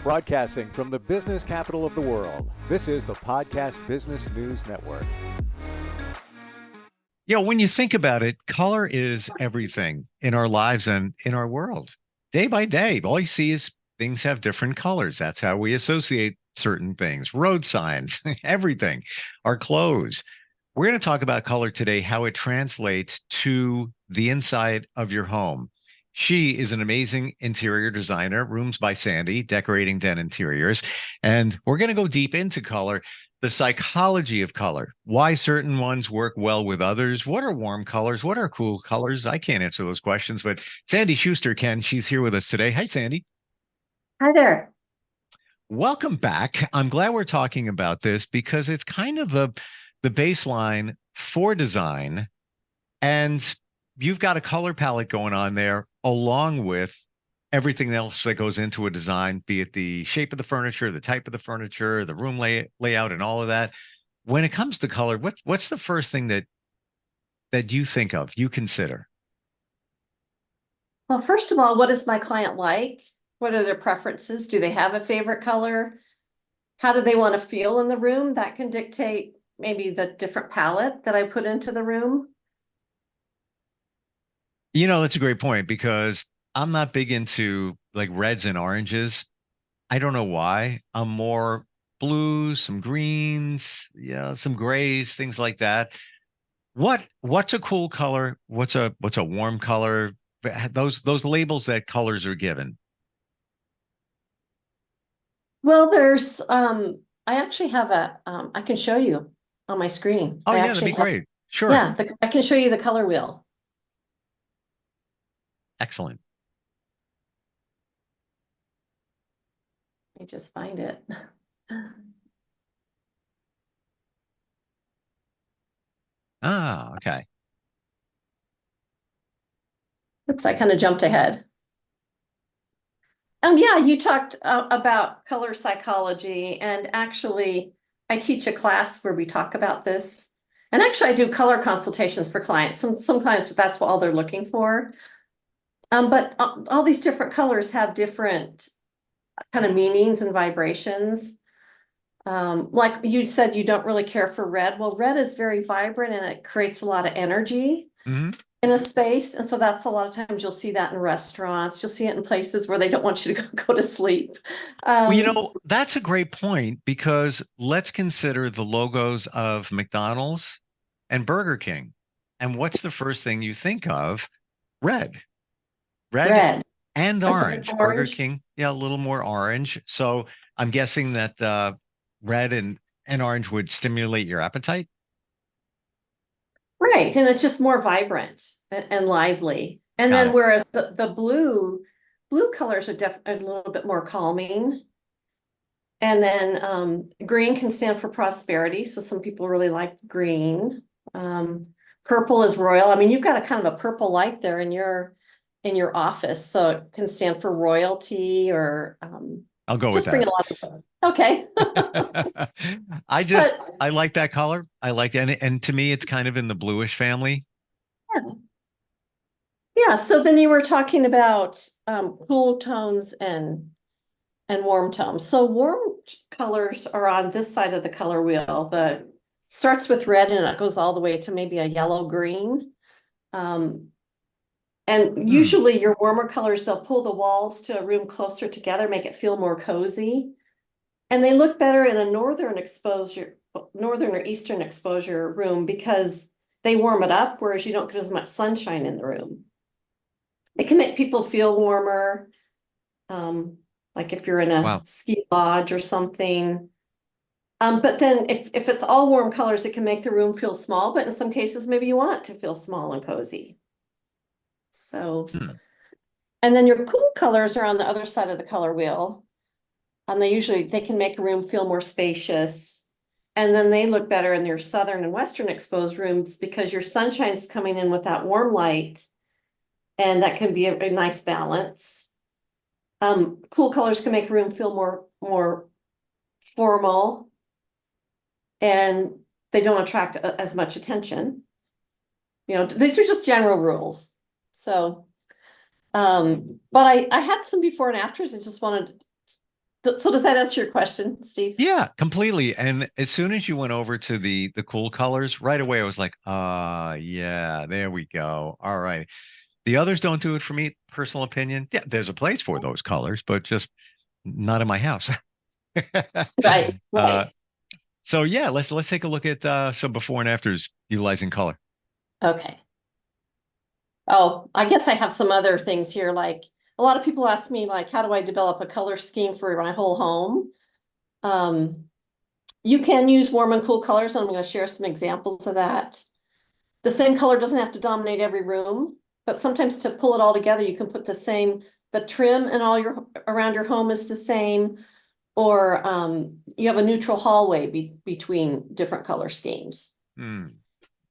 Broadcasting from the business capital of the world, this is the Podcast Business News Network. When you think about it, color is everything in our lives and in our world. Day by day, all you see is things have different colors. That's how we associate certain things, road signs, everything, our clothes. We're going to talk about color today, how it translates to the inside of your home. She is an amazing interior designer, Rooms by Sandy, decorating den interiors. And we're going to go deep into color, the psychology of color, why certain ones work well with others. What are warm colors? What are cool colors? I can't answer those questions, but Sandy Schuster can. She's here with us today. Hi, Sandy. Hi there. Welcome back. I'm glad we're talking about this because it's kind of the baseline for design. And you've got a color palette going on there along with everything else that goes into a design, be it the shape of the furniture, the type of the furniture, the room layout, and all of that. When it comes to color, what's the first thing that you think of, you consider? Well, first of all, what is my client like? What are their preferences? Do they have a favorite color? How do they want to feel in the room? That can dictate maybe the different palette that I put into the room. That's a great point because I'm not big into like reds and oranges. I don't know why. I'm more blues, some greens, some grays, things like that. What's a cool color? What's a warm color? Those labels that colors are given. Well, there's I actually have I can show you on my screen. Oh I yeah, that'd actually be have, great. Sure. yeah, I can show you the color wheel. Excellent. Let me just find it. Ah, okay. Oops, I kind of jumped ahead. Yeah, you talked about color psychology, and actually, I teach a class where we talk about this. And actually, I do color consultations for clients. Some clients, that's all they're looking for. But all these different colors have different kind of meanings and vibrations. Like you said, you don't really care for red. Well, red is very vibrant and it creates a lot of energy Hmm. in a space. And so that's a lot of times you'll see that in restaurants. You'll see it in places where they don't want you to go to sleep. That's a great point because let's consider the logos of McDonald's and Burger King. And what's the first thing you think of? Red. Red Red. and A bit orange. Burger orange. King, yeah, a little more orange. So I'm guessing that red and orange would stimulate your appetite. Right. And it's just more vibrant and lively. And Got then it. whereas the blue colors are definitely a little bit more calming. And then green can stand for prosperity. So some people really like green. Purple is royal. I mean, you've got a kind of a purple light there in your office. So it can stand for royalty or I'll go with just bring that. a lot of, okay. I just But I like that color. I like and to me it's kind of in the bluish family. yeah. Yeah, so then you were talking about cool tones and warm tones. So warm colors are on this side of the color wheel. The starts with red and it goes all the way to maybe a yellow green. Um, and Hmm. usually your warmer colors, they'll pull the walls to a room closer together, make it feel more cozy. And they look better in a northern or eastern exposure room because they warm it up, whereas you don't get as much sunshine in the room. It can make people feel warmer. Like if you're in a Wow. ski lodge or something. But then if it's all warm colors, it can make the room feel small, but in some cases, maybe you want it to feel small and cozy. So, Hmm. and then your cool colors are on the other side of the color wheel. They can make a room feel more spacious. And then they look better in your southern and western exposed rooms because your sunshine's coming in with that warm light. And that can be a nice balance. Cool colors can make a room feel more formal and they don't attract as much attention. These are just general rules. So, but I had some before and afters. I just wanted So does that answer your question, Steve? Yeah, completely. And as soon as you went over to the cool colors, right away I was like, yeah, there we go. All right. The others don't do it for me. Personal opinion. Yeah, there's a place for those colors, but just not in my house. Right, uh, right. so yeah, let's take a look at some before and afters utilizing color. Okay. Oh, I guess I have some other things here. Like a lot of people ask me, like, how do I develop a color scheme for my whole home? Um, you can use warm and cool colors, and I'm going to share some examples of that. The same color doesn't have to dominate every room, but sometimes to pull it all together, you can put the trim and all your around your home is the same, or you have a neutral hallway between different color schemes. Hmm.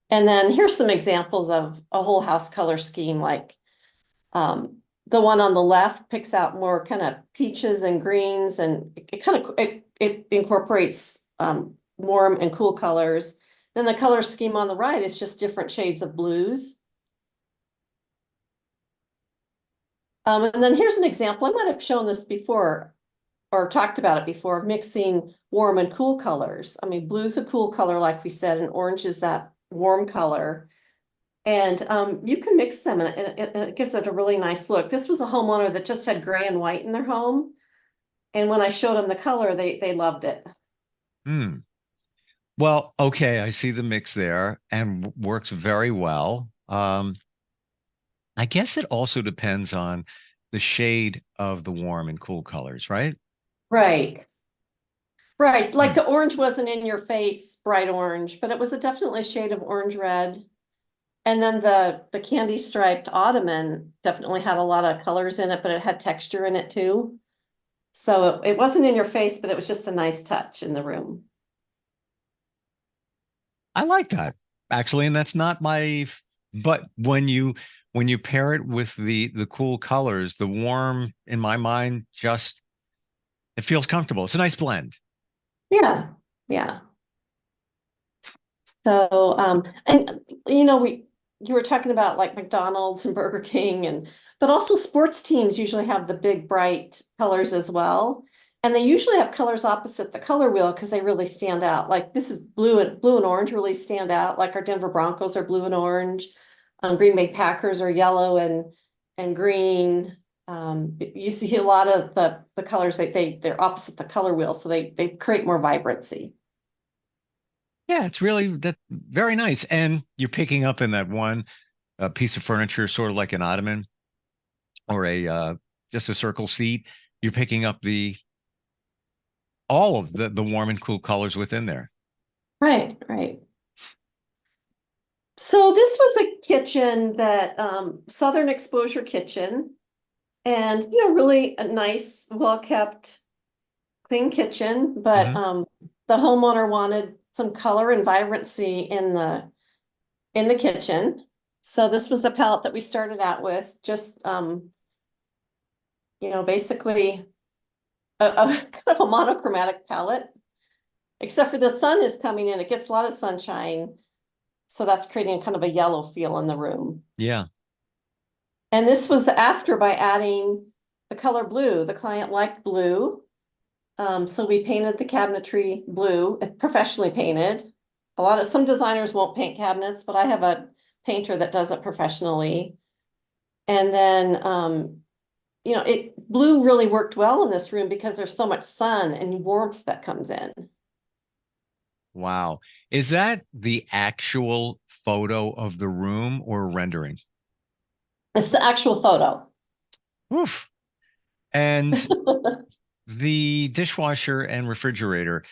And then here's some examples of a whole house color scheme, like the one on the left picks out more kind of peaches and greens, and it incorporates warm and cool colors. Then the color scheme on the right is just different shades of blues. And then here's an example. I might have shown this before or talked about it before, of mixing warm and cool colors. I mean, blue's a cool color, like we said, and orange is that warm color. And you can mix them, and it gives it a really nice look. This was a homeowner that just had gray and white in their home. And when I showed them the color, they loved it. Hmm. Well, okay, I see the mix there and works very well. I guess it also depends on the shade of the warm and cool colors, right? Right. Right. Like Hmm. the orange wasn't in your face, bright orange, but it was a definitely shade of orange red. And then the candy striped ottoman definitely had a lot of colors in it, but it had texture in it too. So it wasn't in your face, but it was just a nice touch in the room. I like that actually, and that's not my. But when you pair it with the cool colors, the warm in my mind just it feels comfortable. It's a nice blend. Yeah. Yeah. So, and you were talking about like McDonald's and Burger King, but also sports teams usually have the big bright colors as well. And they usually have colors opposite the color wheel because they really stand out. Like this is blue and orange really stand out. Like our Denver Broncos are blue and orange. Green Bay Packers are yellow and green. You see a lot of the colors they're opposite the color wheel, so they create more vibrancy. Yeah, it's really that very nice. And you're picking up in that one piece of furniture, sort of like an ottoman or a just a circle seat. You're picking up the all of the warm and cool colors within there. Right, right. So this was a kitchen that Southern Exposure kitchen, and really a nice, well-kept, clean kitchen, but Hmm. the homeowner wanted some color and vibrancy in the kitchen. So this was the palette that we started out with, just basically a kind of a monochromatic palette, except for the sun is coming in. It gets a lot of sunshine, so that's creating kind of a yellow feel in the room. Yeah. And this was after by adding the color blue. The client liked blue. So we painted the cabinetry blue, professionally painted. Some designers won't paint cabinets, but I have a painter that does it professionally. And then, blue really worked well in this room because there's so much sun and warmth that comes in. Wow. Is that the actual photo of the room or rendering? It's the actual photo. Oof. And the dishwasher and refrigerator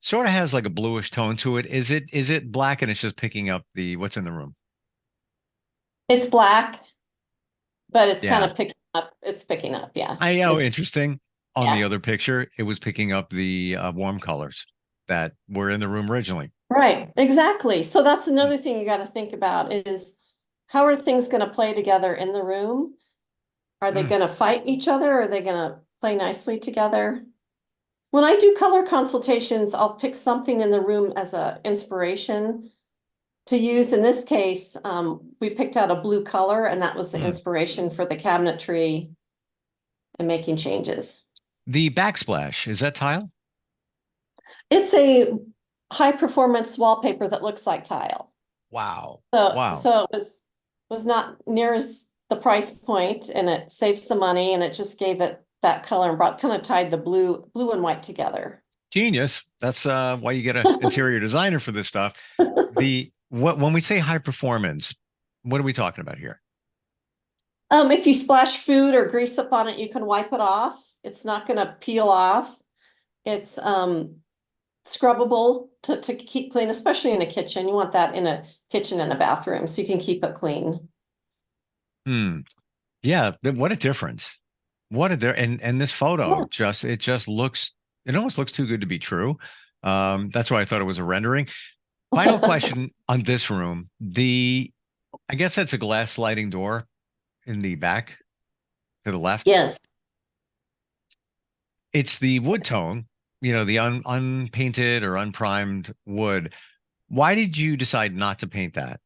sort of has like a bluish tone to it. Is it black and it's just picking up the what's in the room? It's black, but it's kind Yeah. of picking up. It's picking up, yeah. I know, It's interesting. On the yeah. other picture, it was picking up the warm colors that were in the room originally. Right, exactly. So that's another thing you got to think about is how are things going to play together in the room? Are they Mm. going to fight each other? Or are they going to play nicely together? When I do color consultations, I'll pick something in the room as a inspiration to use. In this case, we picked out a blue color, and that was the Mm. inspiration for the cabinetry and making changes. The backsplash, is that tile? It's a high performance wallpaper that looks like tile. Wow. So, Wow. so it was not near as the price point, and it saved some money, and it just gave it that color and brought kind of tied the blue and white together. Genius. That's why you get an interior designer for this stuff. The what when we say high performance, what are we talking about here? If you splash food or grease up on it, you can wipe it off. It's not going to peel off. It's scrubbable to keep clean, especially in a kitchen. You want that in a kitchen and a bathroom so you can keep it clean. Hmm. Yeah, what a difference. What a and this photo Yeah. just it just looks it almost looks too good to be true. That's why I thought it was a rendering. Final question on this room. I guess that's a glass sliding door in the back to the left. Yes. It's the wood tone, the unpainted or unprimed wood. Why did you decide not to paint that?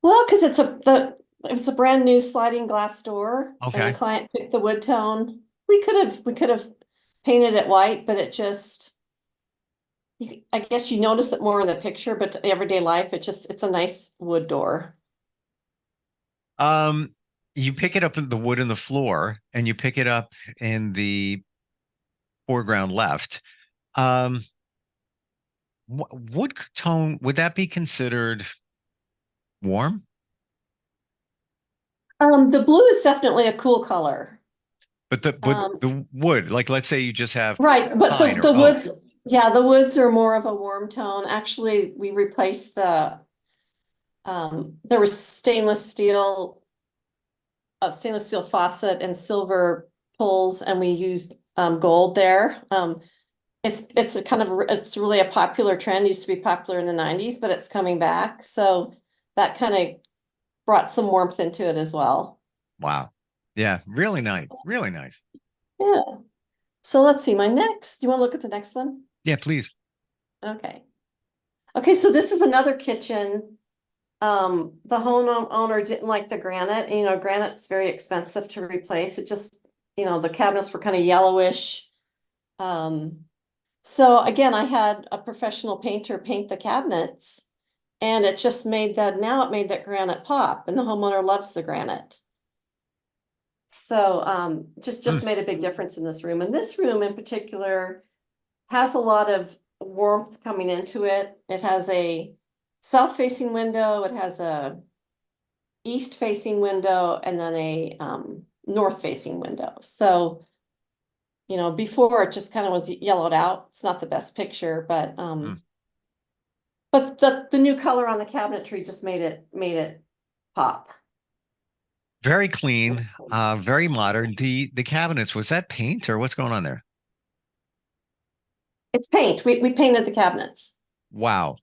Well, because it was a brand new sliding glass door, and the Okay. client picked the wood tone. We could have painted it white, but it just I guess you notice it more in the picture, but to everyday life, it's a nice wood door. Um, you pick it up in the wood in the floor and you pick it up in the foreground left. Um, wood tone, would that be considered warm? The blue is definitely a cool color. But Um, the wood, like let's say you just have right, but pine the or oak. woods, yeah, the woods are more of a warm tone. Actually, we replaced there was stainless steel faucet and silver pulls, and we used gold there. It's a kind of it's really a popular trend. It used to be popular in the 90s, but it's coming back. So that kind of brought some warmth into it as well. Wow. Yeah, really nice. Really nice. Yeah. So let's see my next. Do you want to look at the next one? Yeah, please. Okay. Okay, so this is another kitchen. The homeowner didn't like the granite. And, granite's very expensive to replace. It just, the cabinets were kind of yellowish. Um, so again, I had a professional painter paint the cabinets, and now it made that granite pop, and the homeowner loves the granite. So just Hmm. made a big difference in this room. And this room in particular has a lot of warmth coming into it. It has a south facing window, it has a east facing window, and then a north facing window. So, before it just kind of was yellowed out. It's not the best picture, but Hmm. the new color on the cabinetry just made it pop. Very clean, very modern. The cabinets, was that paint or what's going on there? It's paint. We painted the cabinets. Wow.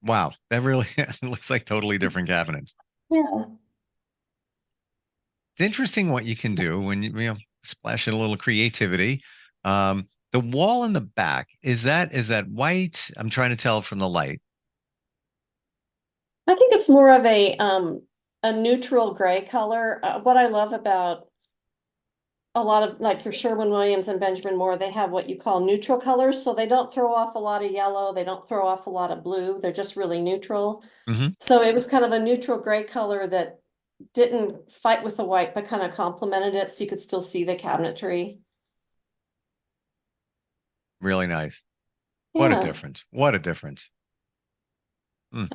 Wow. That really looks like totally different cabinets. Yeah. It's interesting what you can do when you splash in a little creativity. The wall in the back, is that white? I'm trying to tell from the light. I think it's more of a neutral gray color. What I love about a lot of like your Sherwin-Williams and Benjamin Moore, they have what you call neutral colors. So they don't throw off a lot of yellow, they don't throw off a lot of blue. They're just really neutral. Hmm. So it was kind of a neutral gray color that didn't fight with the white, but kind of complemented it so you could still see the cabinetry. Really nice. What a Yeah. difference. What a difference. Hmm.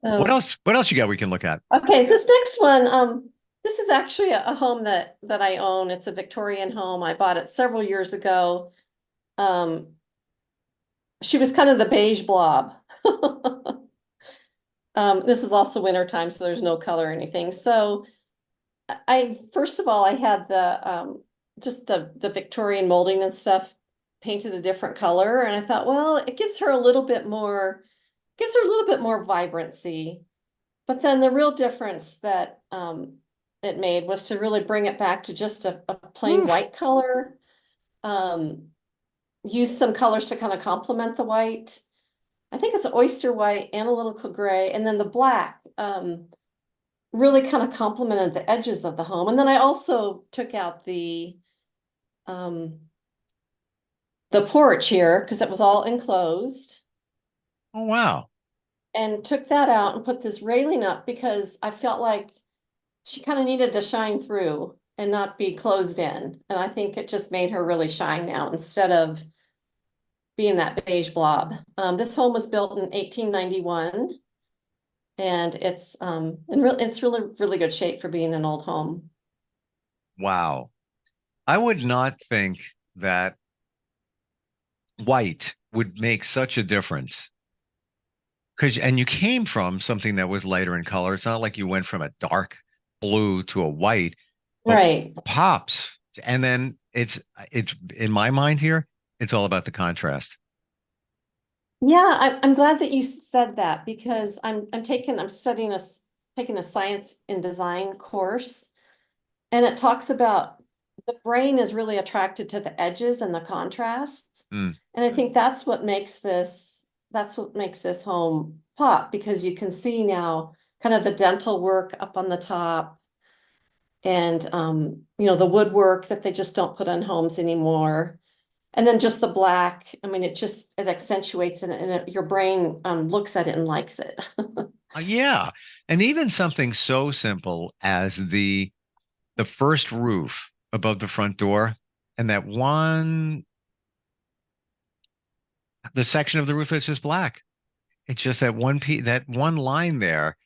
What So else? What else you got we can look at? okay, this next one, this is actually a home that I own. It's a Victorian home. I bought it several years ago. Um, she was kind of the beige blob. This is also winter time, so there's no color or anything. So I first of all, I had just the Victorian molding and stuff painted a different color, and I thought, well, it gives her a little bit more vibrancy. But then the real difference that it made was to really bring it back to just a plain Whew. white color. Um, use some colors to kind of complement the white. I think it's oyster white, analytical gray, and then the black really kind of complemented the edges of the home. And then I also took out the the porch here because it was all enclosed, Oh, wow. and took that out and put this railing up because I felt like she kind of needed to shine through and not be closed in. And I think it just made her really shine now instead of being that beige blob. This home was built in 1891, and it's really really good shape for being an old home. Wow. I would not think that white would make such a difference. Because, and you came from something that was lighter in color. It's not like you went from a dark blue to a white, but Right. pops. And then it's in my mind here, it's all about the contrast. Yeah, I'm glad that you said that because I'm studying taking a science and design course, and it talks about the brain is really attracted to the edges and the contrasts. Mm. And I think that's what makes this home pop because you can see now kind of the dental work up on the top, and the woodwork that they just don't put on homes anymore. And then just the black, I mean, it accentuates it, and your brain looks at it and likes it. Yeah. And even something so simple as the first roof above the front door and the section of the roof that's just black. It's just that that one line there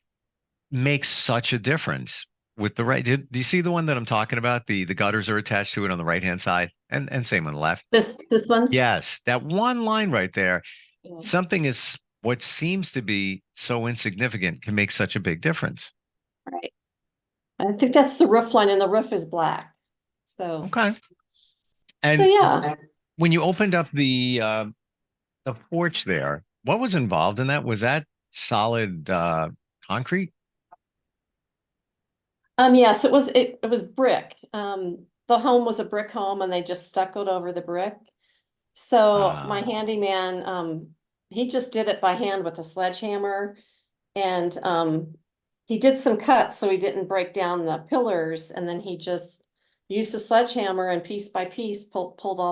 makes such a difference with the right. Do you see the one that I'm talking about? The gutters are attached to it on the right hand side, and same on the left. This one? Yes, that one line right there. Yeah. Something is what seems to be so insignificant can make such a big difference. Right. I think that's the roof line, and the roof is black. So, Okay. so And yeah. when you opened up the porch there, what was involved in that? Was that solid concrete? Yes, it was brick. The home was a brick home, and they just stuccoed over the brick. So my Uh, handyman, he just did it by hand with a sledgehammer, and he did some cuts so he didn't break down the pillars, and then he just used a sledgehammer and piece by piece pulled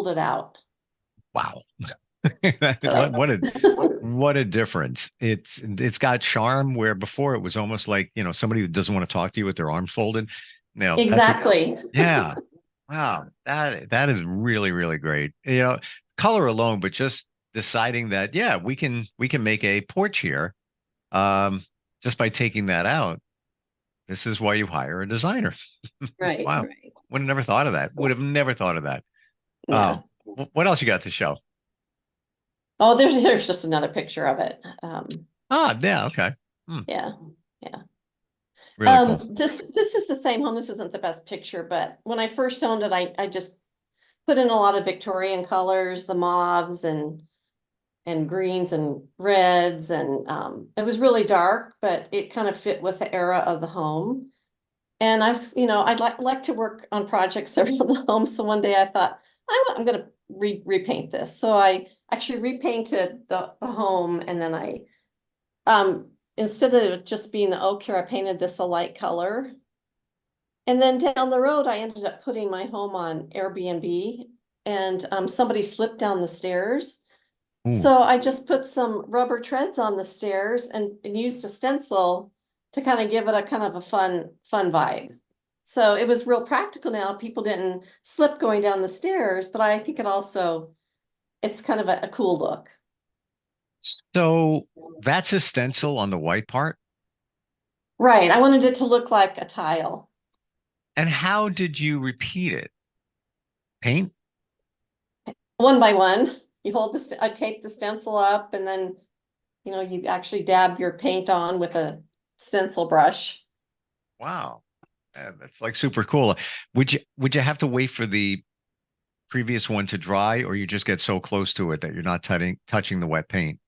it out. wow. So What a difference. It's got charm where before it was almost like, somebody who doesn't want to talk to you with their arms folded. That's what, exactly. yeah. Wow. That is really, really great. Color alone, but just deciding that, yeah, we can make a porch here. Um, just by taking that out. This is why you hire a designer. Right, Wow. right. Would have never thought of that. Would have never thought of that. Yeah. What else you got to show? Oh, there's just another picture of it. Yeah, okay. Hmm, Yeah, yeah. really cool. This is the same home. This isn't the best picture, but when I first owned it, I just put in a lot of Victorian colors, the mauves and greens and reds, and it was really dark, but it kind of fit with the era of the home. And I'd like to work on projects around the home. So one day I thought, I'm gonna repaint this. So I actually repainted the home, and then instead of it just being the oak here, I painted this a light color. And then down the road, I ended up putting my home on Airbnb, and somebody slipped down the stairs. Ooh. So I just put some rubber treads on the stairs and used a stencil to kind of give it a kind of a fun vibe. So it was real practical now. People didn't slip going down the stairs, but I think it's kind of a cool look. So that's a stencil on the white part. Right. I wanted it to look like a tile. And how did you repeat it? Paint? One by one, I tape the stencil up, and then, you actually dab your paint on with a stencil brush. Wow. That's like super cool. Would you have to wait for the previous one to dry, or you just get so close to it that you're not touching the wet paint?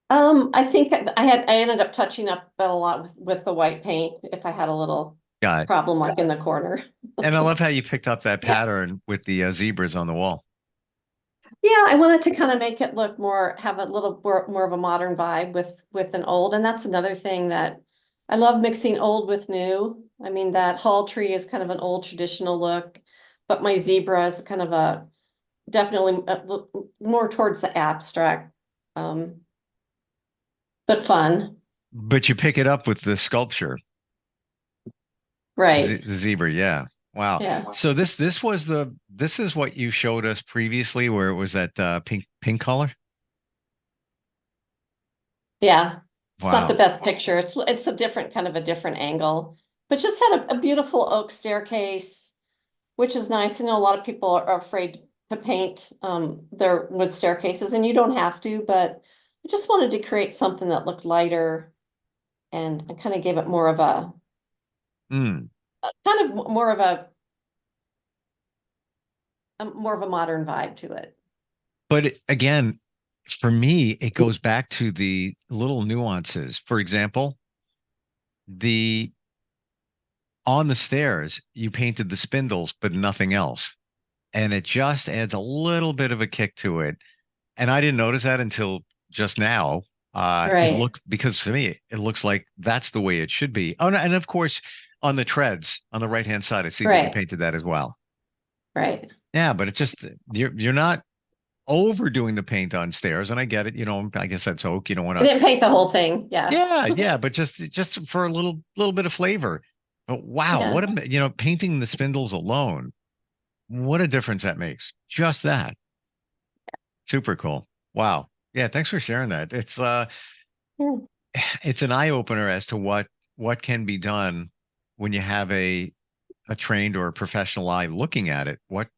I think I ended up touching up a lot with the white paint if I had a little Got it. problem like in the corner. And I love how you picked up that Yeah. pattern with the zebras on the wall. Yeah, I wanted to kind of make it look have a little more of a modern vibe with an old, and that's another thing that I love mixing old with new. I mean, that hall tree is kind of an old traditional look, but my zebra is kind of a definitely more towards the abstract, um, but fun. But you pick it up with the sculpture, Right. the zebra. Yeah. Wow. Yeah. So this is what you showed us previously, where it was that pink color. Yeah. It's not the Wow. best picture. It's a different kind of a different angle, but just had a beautiful oak staircase, which is nice. I know a lot of people are afraid to paint their wood staircases, and you don't have to, but I just wanted to create something that looked lighter and kind of gave it more of Mm. kind of more of a more of a modern vibe to it. But again, for me, it goes back to the little nuances. For example, the on the stairs, you painted the spindles, but nothing else. And it just adds a little bit of a kick to it. And I didn't notice that until just now. It Right, looked because to me, it looks like that's the way it should be. Oh, no, and of course, on the treads on the right hand side, I see that you right, painted that as well. right. Yeah, but it just you're not overdoing the paint on stairs, and I get it. I guess that's oak. You don't want I to. didn't paint the whole thing. Yeah. Yeah, but just for a little bit of flavor. But wow, Yeah. what a painting the spindles alone. What a difference that makes. Just that. Super cool. Wow. Yeah, thanks for sharing that. Yeah. It's an eye opener as to what can be done when you have a trained or a professional eye looking at it. What's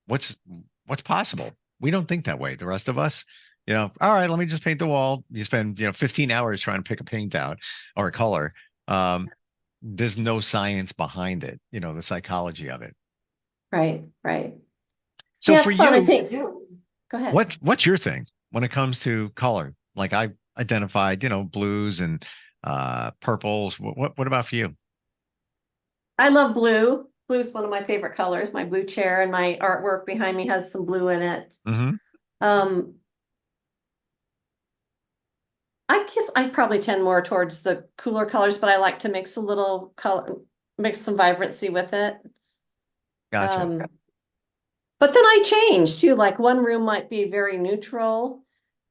what's possible? We don't think that way. The rest of us, all right, let me just paint the wall. You spend, 15 hours trying to pick a paint out or a color. Um, there's no science behind it, the psychology of it. Right, right. So Yeah, for it's fun, I you, think. Go ahead. what's your thing when it comes to color? Like I identified, blues and purples. What about for you? I love blue. Blue is one of my favorite colors. My blue chair and my artwork behind me has some blue in it. Hmm. Um, I guess I probably tend more towards the cooler colors, but I like to mix a little color, mix some vibrancy with it. Gotcha. Um, but then I change too. Like one room might be very neutral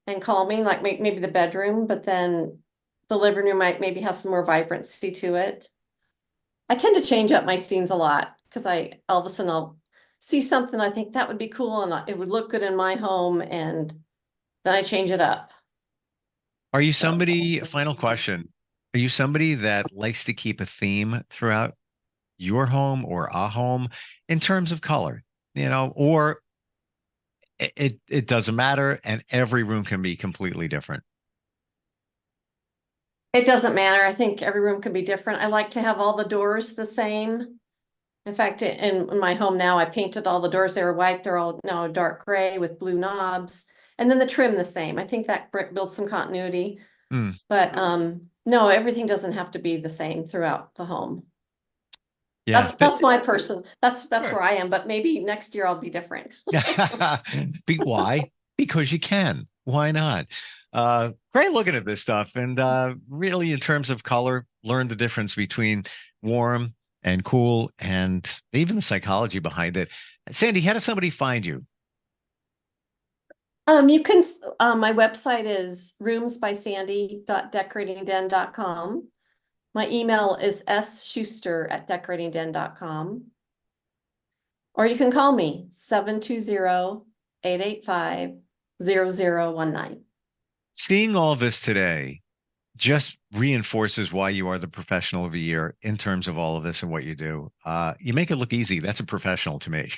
and calming, like maybe the bedroom, but then the living room might maybe have some more vibrancy to it. I tend to change up my scenes a lot because I all of a sudden I'll see something I think that would be cool and it would look good in my home, and then I change it up. Are you So somebody, final question, are you somebody that likes to keep a theme throughout your home or a home in terms of color, or it doesn't matter and every room can be completely different? it doesn't matter. I think every room can be different. I like to have all the doors the same. In fact, in my home now, I painted all the doors. They were white. They're all now dark gray with blue knobs. And then the trim the same. I think that builds some continuity. Mm, But no, everything doesn't have to be the same throughout the home. yeah. That's my person. That's Sure. where I am. But maybe next year I'll be different. Why? Because you can. Why not? Great looking at this stuff. And really, in terms of color, learn the difference between warm and cool and even the psychology behind it. Sandy, how does somebody find you? You can my website is roomsbysandy.decoratingden.com. My email is sschuster@decoratingden.com. Or you can call me 720-885-0019. Seeing all this today just reinforces why you are the professional of the year in terms of all of this and what you do. You make it look easy. That's a professional to me.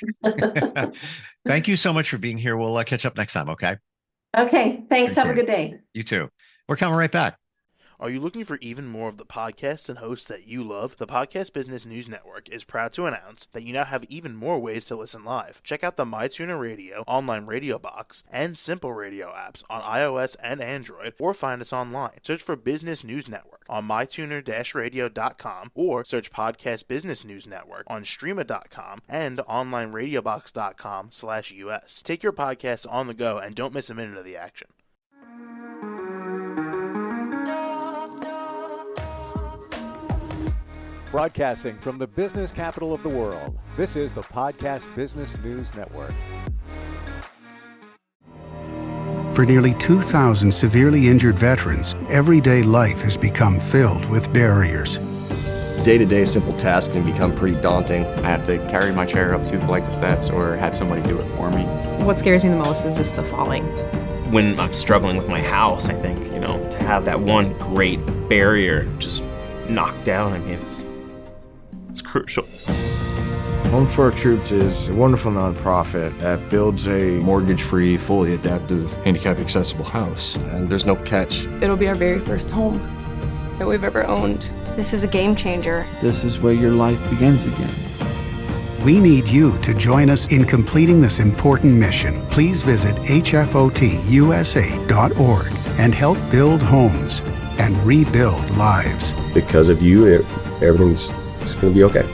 Thank you so much for being here. We'll catch up next time. Okay. Okay, thanks. Have a Appreciate it. good day. You too. We're coming right back. Are you looking for even more of the podcasts and hosts that you love? The Podcast Business News Network is proud to announce that you now have even more ways to listen live. Check out the MyTuner Radio, online radio box, and Simple Radio apps on iOS and Android, or find us online. Search for Business News Network on mytuner-radio.com, or search Podcast Business News Network on streama.com and onlineradiobox.com/US. Take your podcast on the go and don't miss a minute of the action. Broadcasting from the business capital of the world, this is the Podcast Business News Network. For nearly 2,000 severely injured veterans, everyday life has become filled with barriers. Day-to-day simple tasks can become pretty daunting. I have to carry my chair up 2 flights of steps or have somebody do it for me. What scares me the most is just the falling. When I'm struggling with my house, I think, to have that one great barrier just knocked down, it's crucial. Home for Our Troops is a wonderful nonprofit that builds a mortgage-free, fully adaptive, handicap-accessible house. And there's no catch. It'll be our very first home that we've ever owned. This is a game changer. This is where your life begins again. We need you to join us in completing this important mission. Please visit hfotusa.org and help build homes and rebuild lives. Because of you, everything's going to be okay.